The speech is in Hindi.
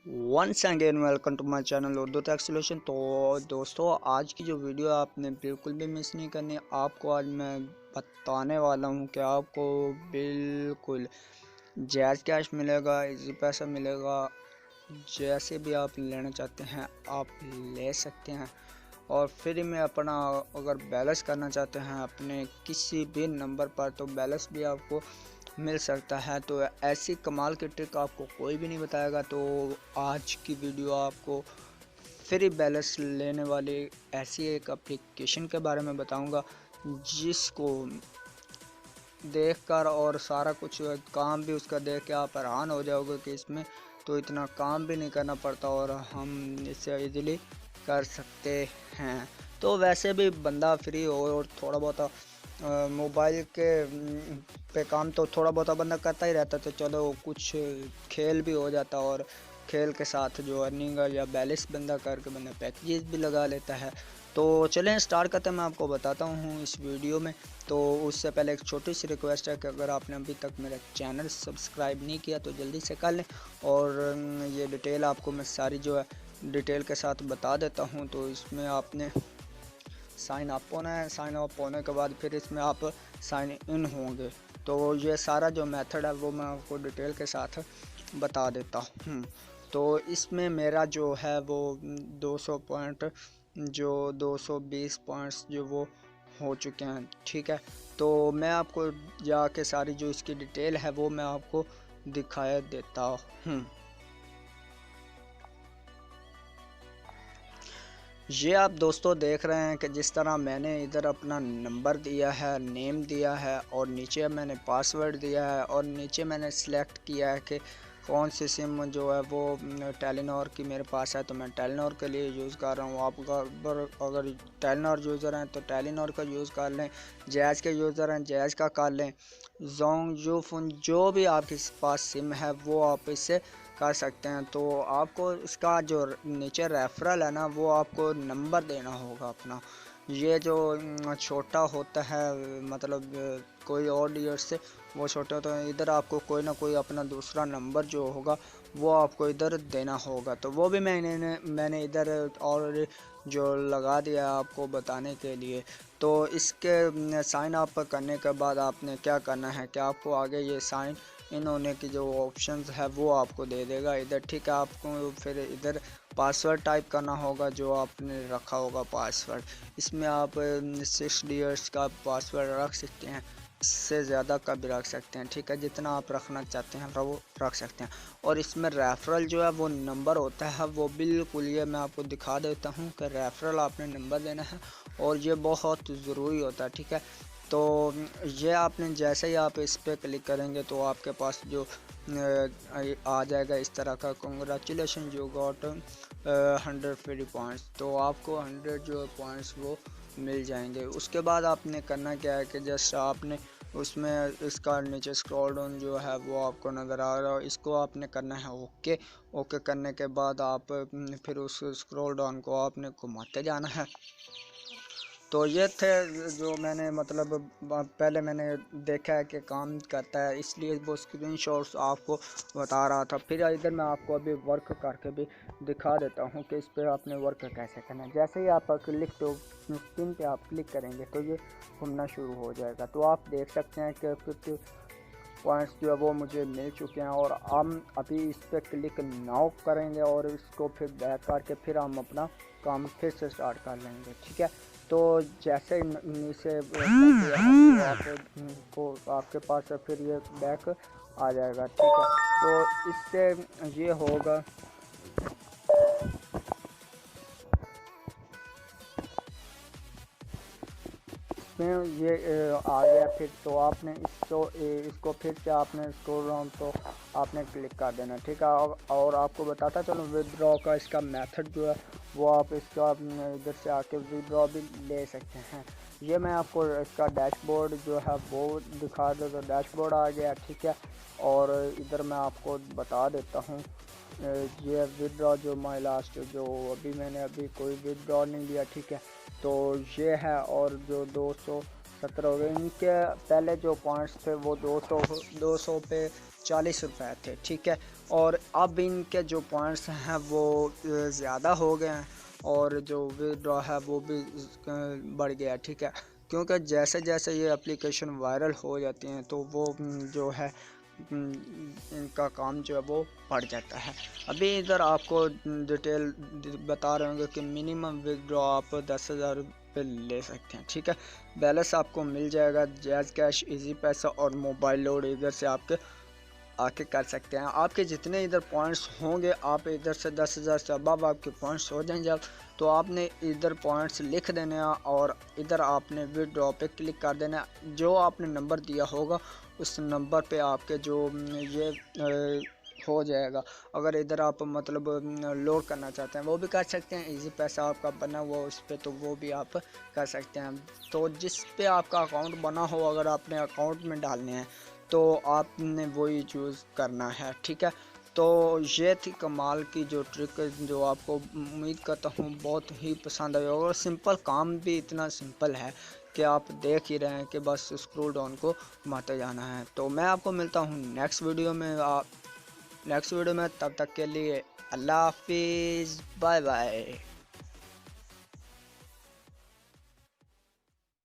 Once again welcome to my channel Urdu tech solution. तो दोस्तों, आज की जो वीडियो आपने बिल्कुल भी मिस नहीं करनी। आपको आज मैं बताने वाला हूं कि आपको बिल्कुल जायज़ कैश मिलेगा, इजी पैसा मिलेगा। जैसे भी आप लेना चाहते हैं आप ले सकते हैं। और फ्री में अपना अगर बैलेंस करना चाहते हैं अपने किसी भी नंबर पर, तो बैलेंस भी आपको मिल सकता है। तो ऐसी कमाल की ट्रिक आपको कोई भी नहीं बताएगा। तो आज की वीडियो आपको फ्री बैलेंस लेने वाली ऐसी एक एप्लीकेशन के बारे में बताऊंगा, जिसको देखकर और सारा कुछ काम भी उसका देख के आप हैरान हो जाओगे कि इसमें तो इतना काम भी नहीं करना पड़ता और हम इसे इजीली कर सकते हैं। तो वैसे भी बंदा फ्री हो और थोड़ा बहुत मोबाइल के पे काम तो थोड़ा बहुत बंदा करता ही रहता, तो चलो कुछ खेल भी हो जाता और खेल के साथ जो अर्निंग या बैलेंस बंदा करके बंदा पैकेजेस भी लगा लेता है। तो चलें स्टार्ट करते हैं, मैं आपको बताता हूँ इस वीडियो में। तो उससे पहले एक छोटी सी रिक्वेस्ट है कि अगर आपने अभी तक मेरा चैनल सब्सक्राइब नहीं किया तो जल्दी से कर लें। और ये डिटेल आपको मैं सारी जो है डिटेल के साथ बता देता हूँ। तो इसमें आपने साइन अप होना है, साइन अप होने के बाद फिर इसमें आप साइन इन होंगे। तो ये सारा जो मेथड है वो मैं आपको डिटेल के साथ बता देता हूँ। तो इसमें मेरा जो है वो 200 पॉइंट, जो 220 पॉइंट्स जो वो हो चुके हैं, ठीक है। तो मैं आपको जाके सारी जो इसकी डिटेल है वो मैं आपको दिखाया देता हूँ। ये आप दोस्तों देख रहे हैं कि जिस तरह मैंने इधर अपना नंबर दिया है, नेम दिया है और नीचे मैंने पासवर्ड दिया है और नीचे मैंने सिलेक्ट किया है कि कौन सी सिम जो है वो टेलीनॉर की मेरे पास है, तो मैं टेलीनॉर के लिए यूज़ कर रहा हूँ। आप अगर टेलीनॉर यूज़र हैं तो टेलीनॉर का यूज़ कर लें, जायज़ के यूज़र हैं जायज़ का कर लें। जोंग जो फ़ोन जो भी आपके पास सिम है वो आप इससे कर सकते हैं। तो आपको इसका जो नीचे रेफरल है ना, वो आपको नंबर देना होगा अपना। ये जो छोटा होता है, मतलब कोई और ईयर से वो छोटा होता है, इधर आपको कोई ना कोई अपना दूसरा नंबर जो होगा वो आपको इधर देना होगा। तो वो भी मैंने इधर और जो लगा दिया आपको बताने के लिए। तो इसके साइन अप करने के बाद आपने क्या करना है कि आपको आगे ये साइन इन होने की जो ऑप्शंस है वो आपको दे देगा इधर, ठीक है। आपको फिर इधर पासवर्ड टाइप करना होगा जो आपने रखा होगा पासवर्ड। इसमें आप 6 डिजिट्स का पासवर्ड रख सकते हैं, इससे ज़्यादा का भी रख सकते हैं, ठीक है। जितना आप रखना चाहते हैं वो रख सकते हैं। और इसमें रेफरल जो है वो नंबर होता है, वो बिल्कुल ये मैं आपको दिखा देता हूँ कि रेफरल आपने नंबर देना है और ये बहुत ज़रूरी होता है, ठीक है। तो ये आपने जैसे ही आप इस पर क्लिक करेंगे तो आपके पास जो आ जाएगा इस तरह का, congratulation you got 100 free points. तो आपको 100 जो पॉइंट्स वो मिल जाएंगे। उसके बाद आपने करना क्या है कि जस्ट आपने उसमें इसका नीचे स्क्रॉल डाउन जो है वो आपको नज़र आ रहा है, इसको आपने करना है ओके। ओके करने के बाद आप फिर उस स्क्रॉल डाउन को आपने घुमाते जाना है। तो ये थे जो मैंने मतलब पहले मैंने देखा है कि काम करता है, इसलिए वो स्क्रीनशॉट्स आपको बता रहा था। फिर इधर मैं आपको अभी वर्क करके भी दिखा देता हूँ कि इस पर आपने वर्क कैसे करना है। जैसे ही आप क्लिक तो स्क्रीन पे आप क्लिक करेंगे तो ये घूमना शुरू हो जाएगा। तो आप देख सकते हैं कि 50 पॉइंट्स जो है वो मुझे मिल चुके हैं। और हम अभी इस पर क्लिक नाउ करेंगे और इसको फिर बैक करके फिर हम अपना काम फिर से स्टार्ट कर लेंगे, ठीक है। तो जैसे नीचे आपको आपके पास फिर ये बैक आ जाएगा, ठीक है। तो इससे ये होगा में ये आ गया। फिर तो आपने इसको फिर से आपने स्क्रॉल डाउन तो आपने क्लिक कर देना, ठीक है। और आपको बताता चलो विदड्रॉ का इसका मेथड जो है वो आप इसका इधर से आके विदड्रॉ भी ले सकते हैं। ये मैं आपको इसका डैशबोर्ड जो है वो दिखा दे, तो डैशबोर्ड आ गया, ठीक है। और इधर मैं आपको बता देता हूँ ये विदड्रॉ जो माई लास्ट जो अभी मैंने कोई विदड्रॉ नहीं लिया, ठीक है। तो ये है और जो 70 हो गए। इनके पहले जो पॉइंट्स थे वो 200 पे 40 रुपए थे, ठीक है। और अब इनके जो पॉइंट्स हैं वो ज़्यादा हो गए हैं और जो विड्रॉ है वो भी बढ़ गया, ठीक है। क्योंकि जैसे जैसे ये एप्लीकेशन वायरल हो जाती हैं तो वो जो है इनका काम जो है वो बढ़ जाता है। अभी इधर आपको डिटेल बता रहे होंगे कि मिनिमम विड्रॉ आप 10,000 रुपये ले सकते हैं, ठीक है। बैलेंस आपको मिल जाएगा जैज़ कैश, इजी पैसा और मोबाइल लोड इधर से आपके आके कर सकते हैं। आपके जितने इधर पॉइंट्स होंगे, आप इधर से 10,000 से अब आपके पॉइंट्स हो जाएंगे जब, तो आपने इधर पॉइंट्स लिख देने हैं और इधर आपने विड्रॉ पे क्लिक कर देना। जो आपने नंबर दिया होगा उस नंबर पे आपके जो ये हो जाएगा। अगर इधर आप मतलब लोड करना चाहते हैं वो भी कर सकते हैं। इजी पैसा आपका बना हुआ उस पर, तो वो भी आप कर सकते हैं। तो जिस पे आपका अकाउंट बना हो, अगर आपने अकाउंट में डालने हैं तो आपने वही चूज़ करना है, ठीक है। तो ये थी कमाल की जो ट्रिक, जो आपको उम्मीद करता हूँ बहुत ही पसंद आई और सिंपल काम भी इतना सिंपल है कि आप देख ही रहे हैं कि बस स्क्रोल डाउन को घुमाते जाना है। तो मैं आपको मिलता हूँ नेक्स्ट वीडियो में, तब तक के लिए अल्लाह हाफिज़, बाय बाय।